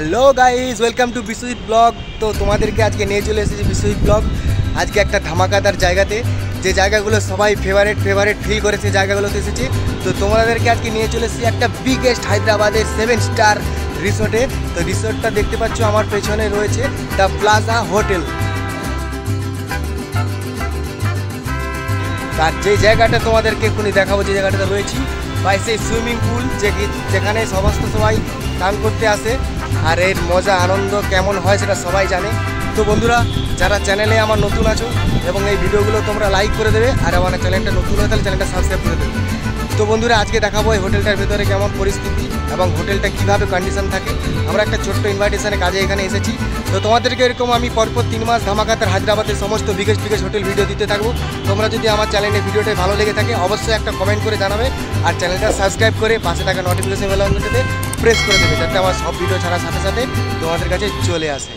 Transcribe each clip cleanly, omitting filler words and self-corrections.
Hello guys, welcome to Biswajit blog. তো তোমাদেরকে আজকে নিয়ে চলে এসেছি বিশ্বজিৎ ব্লগ। আজকে একটা ধামাকাদার জায়গাতে, যে জায়গাগুলো সবাই ফেভারেট ফিল করে সেই জায়গাগুলোতে এসেছি। তো তোমাদেরকে আজকে নিয়ে চলে এসেছি একটা বিগেস্ট হায়দ্রাবাদের 7 স্টার রিসোর্টে। তো রিসোর্টটা দেখতে পাচ্ছ আমার পেছনে রয়েছে দ্য প্লাজা হোটেল। আর যে জায়গাটা তোমাদেরকে এক্ষুনি দেখাবো, যে জায়গাটাতে রয়েছি বা সেই সুইমিং পুল যেখানে সমস্ত সবাই স্নান করতে আসে, আর এর মজা আনন্দ কেমন হয় সেটা সবাই জানে। তো বন্ধুরা, যারা চ্যানেলে আমার নতুন আছো এবং এই ভিডিওগুলো তোমরা লাইক করে দেবে, আর আমার চ্যানেলটা নতুন হয় তাহলে চ্যানেলটা সাবস্ক্রাইব করে দেবে। তো বন্ধুরা, আজকে দেখাবো এই হোটেলটার ভেতরে কেমন পরিস্থিতি এবং হোটেলটা কীভাবে কন্ডিশন থাকে। আমরা একটা ছোট্ট ইনভাইটেশনে কাজে এখানে এসেছি। তো তোমাদেরকে এরকম আমি পরপর 3 মাস ধামাকাতার হায়দ্রাবাদের সমস্ত বিগেস্ট হোটেল ভিডিও দিতে থাকবো। তোমরা যদি আমার চ্যানেলে ভিডিওটা ভালো লেগে থাকে অবশ্যই একটা কমেন্ট করে জানাবে, আর চ্যানেলটা সাবস্ক্রাইব করে পাশে থাকা নোটিফিকেশন বেল আইকনটাতে প্রেস করে দেবে, যাতে আমার সব ভিডিও ছাড়ার সাথে সাথে তোমাদের কাছে চলে আসে।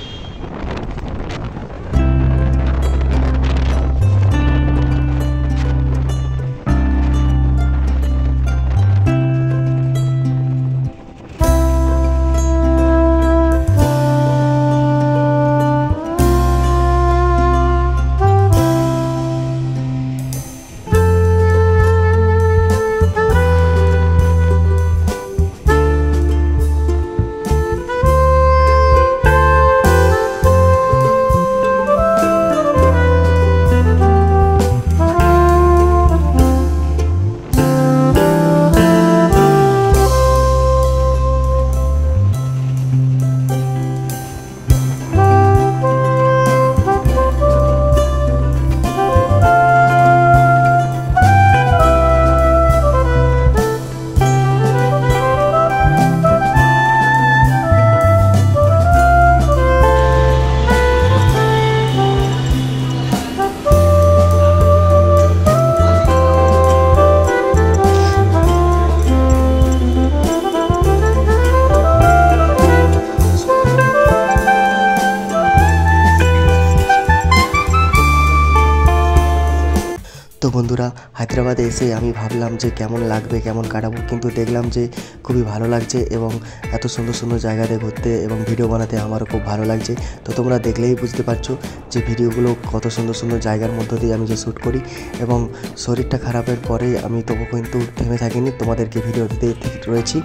তো বন্ধুরা, হায়দ্রাবাদে এসে আমি ভাবলাম যে কেমন লাগবে, কেমন কাটাবো, কিন্তু দেখলাম যে খুবই ভালো লাগছে এবং এত সুন্দর সুন্দর জায়গাতে ঘুরতে এবং ভিডিও বানাতে আমারও খুব ভালো লাগছে। তো তোমরা দেখলেই বুঝতে পারছো যে ভিডিওগুলো কত সুন্দর সুন্দর জায়গার মধ্য দিয়ে আমি যে শ্যুট করি, এবং শরীরটা খারাপের পরে আমি তবু কিন্তু থেমে থাকিনি, তোমাদেরকে ভিডিও দিতে রয়েছি।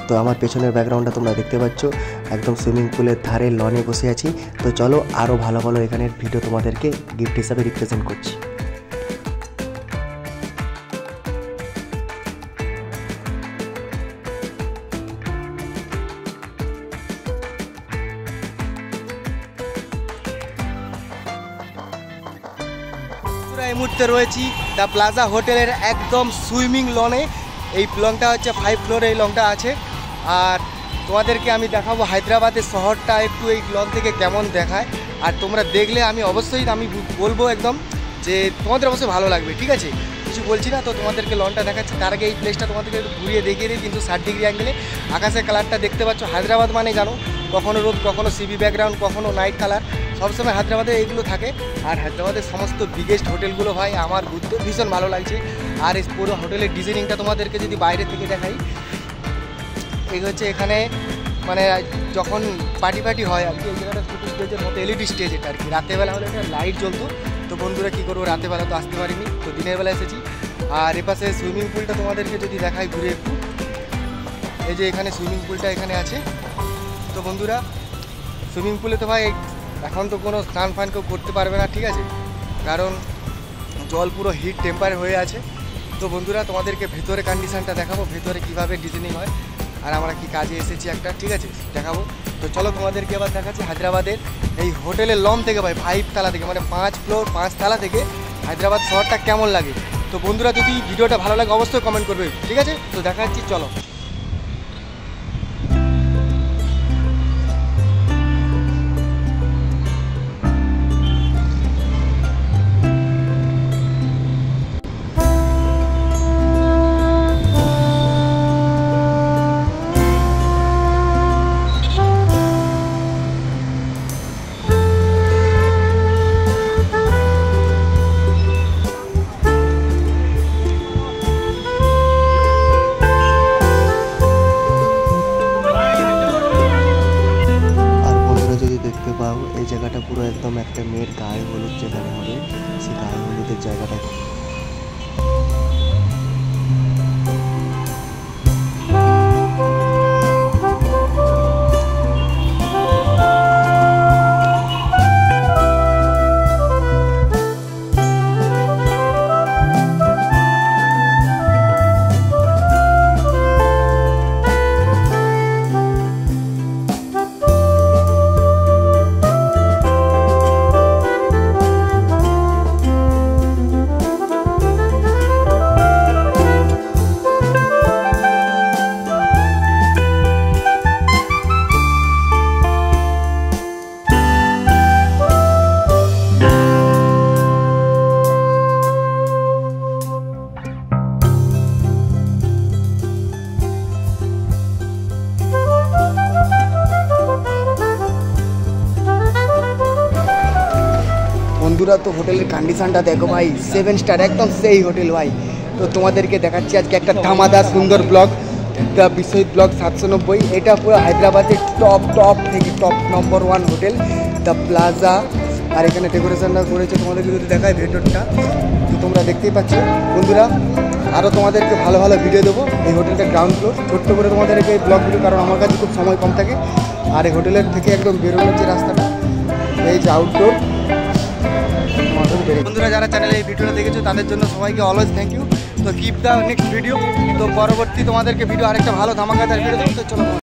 তো আমার পেছনের ব্যাকগ্রাউন্ডটা তোমরা দেখতে পাচ্ছ, একদম সুইমিং পুলের ধারে লনে বসে আছি। তো চলো আরও ভালো ভালো এখানের ভিডিও তোমাদেরকে গিফট হিসাবে রিপ্রেজেন্ট করছি। এই মুহূর্তে রয়েছি দ্য প্লাজা হোটেলের একদম সুইমিং লনে। এই লংটা হচ্ছে 5 ফ্লোর এই লংটা আছে। আর তোমাদেরকে আমি দেখাবো হায়দ্রাবাদের শহরটা একটু এই লন থেকে কেমন দেখায়। আর তোমরা দেখলে আমি বলবো একদম যে তোমাদের অবশ্যই ভালো লাগবে, ঠিক আছে? কিছু বলছি না, তো তোমাদেরকে লনটা দেখাচ্ছি। তার আগে এই প্লেসটা তোমাদেরকে একটু ঘুরিয়ে দেখিয়ে দিই। কিন্তু 60 ডিগ্রি অ্যাঙ্গেলে আকাশের কালারটা দেখতে পাচ্ছ। হায়দ্রাবাদ মানে জানো, কখনো রোদ, কখনো সিবি ব্যাকগ্রাউন্ড, কখনো নাইট কালার, সবসময় হায়দ্রাবাদে এইগুলো থাকে। আর হায়দ্রাবাদের সমস্ত বিগেস্ট হোটেলগুলো ভাই আমার ঘুরতে ভীষণ ভালো লাগছে। আর এই পুরো হোটেলের ডিজাইনিংটা তোমাদেরকে যদি বাইরে থেকে দেখাই, এই হচ্ছে এখানে মানে যখন পার্টি হয় আর কি, এই জায়গাটা ছোটো স্টেজের মতো এলইডি স্টেজ, এটা আর কি। রাতেরবেলা হলে এটা লাইট জ্বলতো। তো বন্ধুরা কী করবো, রাতেরবেলা তো আসতে পারিনি, তো দিনের বেলা এসেছি। আর এপাশে সুইমিং পুলটা তোমাদেরকে যদি দেখাই ঘুরে একটু, এই যে এখানে সুইমিং পুলটা এখানে আছে। তো বন্ধুরা, সুইমিং পুলে তো ভাই এখন তো কোনো স্নান ফান কেউ করতে পারবে না, ঠিক আছে, কারণ জল পুরো হিট টেম্পার হয়ে আছে। তো বন্ধুরা, তোমাদেরকে ভেতরে কন্ডিশনটা দেখাবো, ভেতরে কীভাবে ডিজাইনিং হয় আর আমরা কি কাজে এসেছি একটা, ঠিক আছে, দেখাবো। তো চলো তোমাদেরকে এবার দেখাচ্ছি হায়দ্রাবাদের এই হোটেলের লন থেকে ভাই 5 তালা থেকে, মানে 5 ফ্লোর 5 তালা থেকে হায়দ্রাবাদ শহরটা কেমন লাগে। তো বন্ধুরা, যদি ভিডিওটা ভালো লাগে অবশ্যই কমেন্ট করবে, ঠিক আছে? তো দেখাচ্ছি, চলো। একটা মেয়ের গায়ে হলুদ যেখানে হবে সেই গায়ে হলুদের জায়গাটা। বন্ধুরা তো হোটেলের কন্ডিশনটা দেখো ভাই, 7 স্টার একদম সেই হোটেল ভাই। তো তোমাদেরকে দেখাচ্ছি আজকে একটা ধামাদার সুন্দর ব্লগ, দ্য বিশ্বজিৎ ব্লগ 790। এটা পুরো হায়দ্রাবাদের টপ থেকে top number 1 hotel the Plaza. আর এখানে ডেকোরেশনটা করেছে, তোমাদেরকে যদি দেখায় ভেতরটা তো তোমরা দেখতেই পাচ্ছ। বন্ধুরা আরও তোমাদেরকে ভালো ভালো ভিডিও দেবো। এই হোটেলটা গ্রাউন্ড ফ্লোর, ছোট্ট করে তোমাদেরকে এই ব্লগ ভিডিও, কারণ আমার কাছে খুব সময় কম থাকে। আর এই হোটেলের থেকে একদম বেরোনোর যে রাস্তাটা, এই যে আউটডোর। বন্ধুরা যারা চ্যানেলে এই ভিডিওটা দেখেছো তাদের জন্য সবাইকে অলওয়েজ থ্যাংক ইউ। তো কিপ দ্য নেক্সট ভিডিও। তো পরবর্তী তোমাদেরকে ভিডিও আরেকটা ভালো ধামাকাদার ভিডিও দেবো। তো চলো।